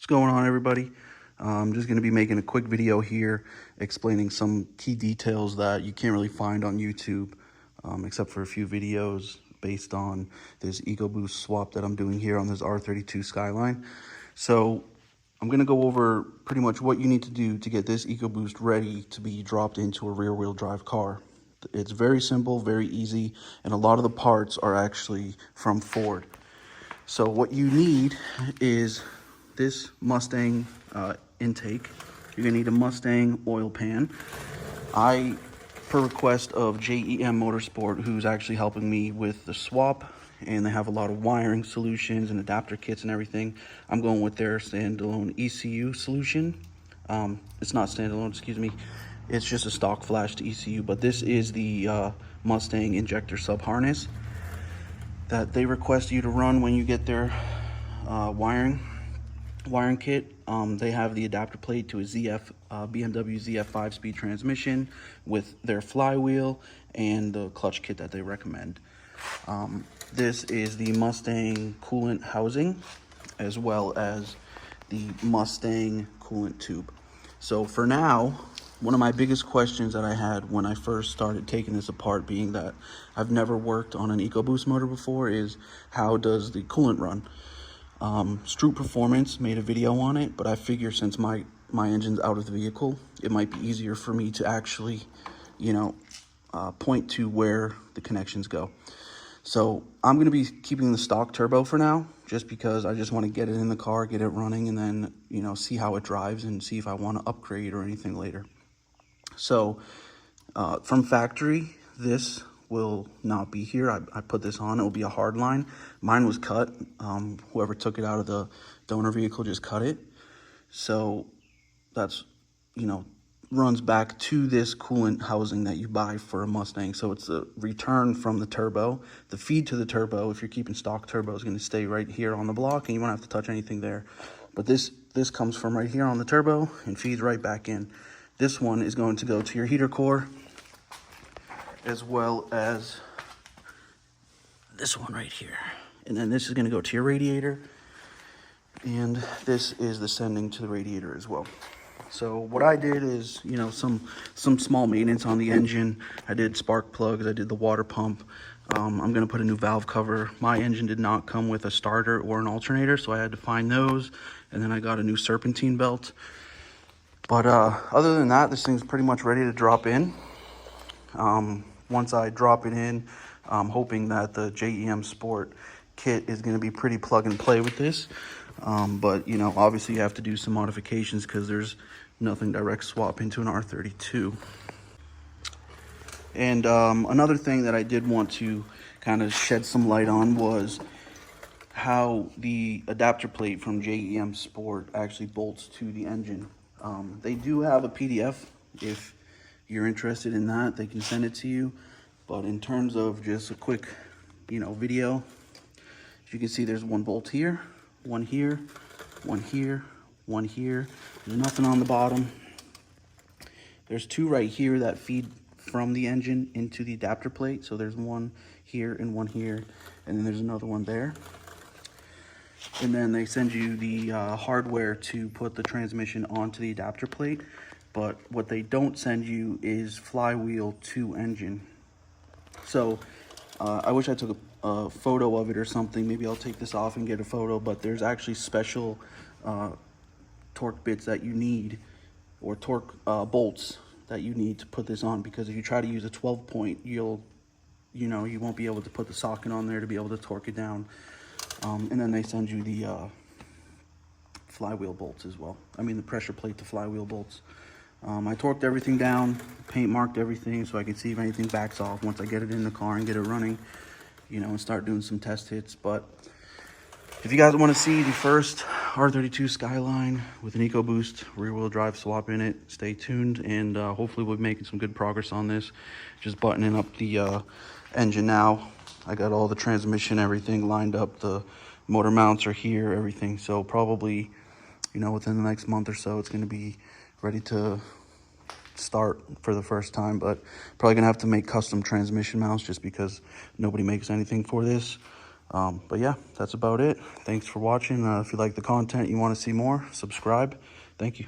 What's going on, everybody? I'm just going to be making a quick video here explaining some key details that you can't really find on YouTube, except for a few videos based on this ecoboost swap that I'm doing here on this R32 Skyline. So I'm going to go over pretty much what you need to do to get this ecoboost ready to be dropped into a rear-wheel drive car. It's very simple, very easy, and a lot of the parts are actually from Ford. So what you need is this Mustang intake. You're gonna need a Mustang oil pan. Per request of JEM Motorsport, who's actually helping me with the swap, and they have a lot of wiring solutions and adapter kits and everything, I'm going with their standalone ECU solution. It's not standalone, excuse me. It's just a stock flash to ECU, but this is the Mustang injector sub harness that they request you to run when you get their wiring kit. They have the adapter plate to a BMW ZF 5-speed transmission with their flywheel and the clutch kit that they recommend. This is the Mustang coolant housing as well as the Mustang coolant tube. So for now, one of my biggest questions that I had when I first started taking this apart, being that I've never worked on an EcoBoost motor before, is how does the coolant run? Stroup Performance made a video on it, but I figure since my engine's out of the vehicle, it might be easier for me to actually, point to where the connections go. So I'm going to be keeping the stock turbo for now, just because I just want to get it in the car, get it running, and then, see how it drives and see if I want to upgrade or anything later. So from factory, this will not be here. I put this on. It will be a hard line. Mine was cut. Whoever took it out of the donor vehicle just cut it. So that's, runs back to this coolant housing that you buy for a Mustang. So it's a return from the turbo. The feed to the turbo, if you're keeping stock turbo, is going to stay right here on the block, and you won't have to touch anything there. But this comes from right here on the turbo and feeds right back in. This one is going to go to your heater core, as well as this one right here. And then this is going to go to your radiator, and this is the sending to the radiator as well. So what I did is, some small maintenance on the engine. I did spark plugs, I did the water pump. I'm going to put a new valve cover. My engine did not come with a starter or an alternator, so I had to find those. And then I got a new serpentine belt. But other than that, this thing's pretty much ready to drop in. Once I drop it in, I'm hoping that the JEM Sport kit is going to be pretty plug and play with this. But, obviously you have to do some modifications because there's nothing direct swap into an R32. And another thing that I did want to kind of shed some light on was how the adapter plate from JEM Sport actually bolts to the engine. They do have a PDF. If you're interested in that, they can send it to you. But in terms of just a quick, video, as you can see, there's one bolt here, one here, one here, one here. There's nothing on the bottom. There's two right here that feed from the engine into the adapter plate. So there's one here and one here, and then there's another one there. And then they send you the hardware to put the transmission onto the adapter plate. But what they don't send you is flywheel to engine. So I wish I took a photo of it or something. Maybe I'll take this off and get a photo. But there's actually special torque bits that you need, or torque bolts that you need to put this on. Because if you try to use a 12-point, you won't be able to put the socket on there to be able to torque it down. And then they send you the flywheel bolts as well. The pressure plate to flywheel bolts. I torqued everything down, paint marked everything so I can see if anything backs off once I get it in the car and get it running, and start doing some test hits. But if you guys want to see the first R32 Skyline with an EcoBoost rear-wheel drive swap in it, stay tuned, and hopefully we'll be making some good progress on this. Just buttoning up the engine now. I got all the transmission, everything lined up. The motor mounts are here, everything. So probably, within the next month or so, it's going to be ready to start for the first time. But probably going to have to make custom transmission mounts just because nobody makes anything for this. But yeah, that's about it. Thanks for watching. If you like the content, you want to see more, subscribe. Thank you.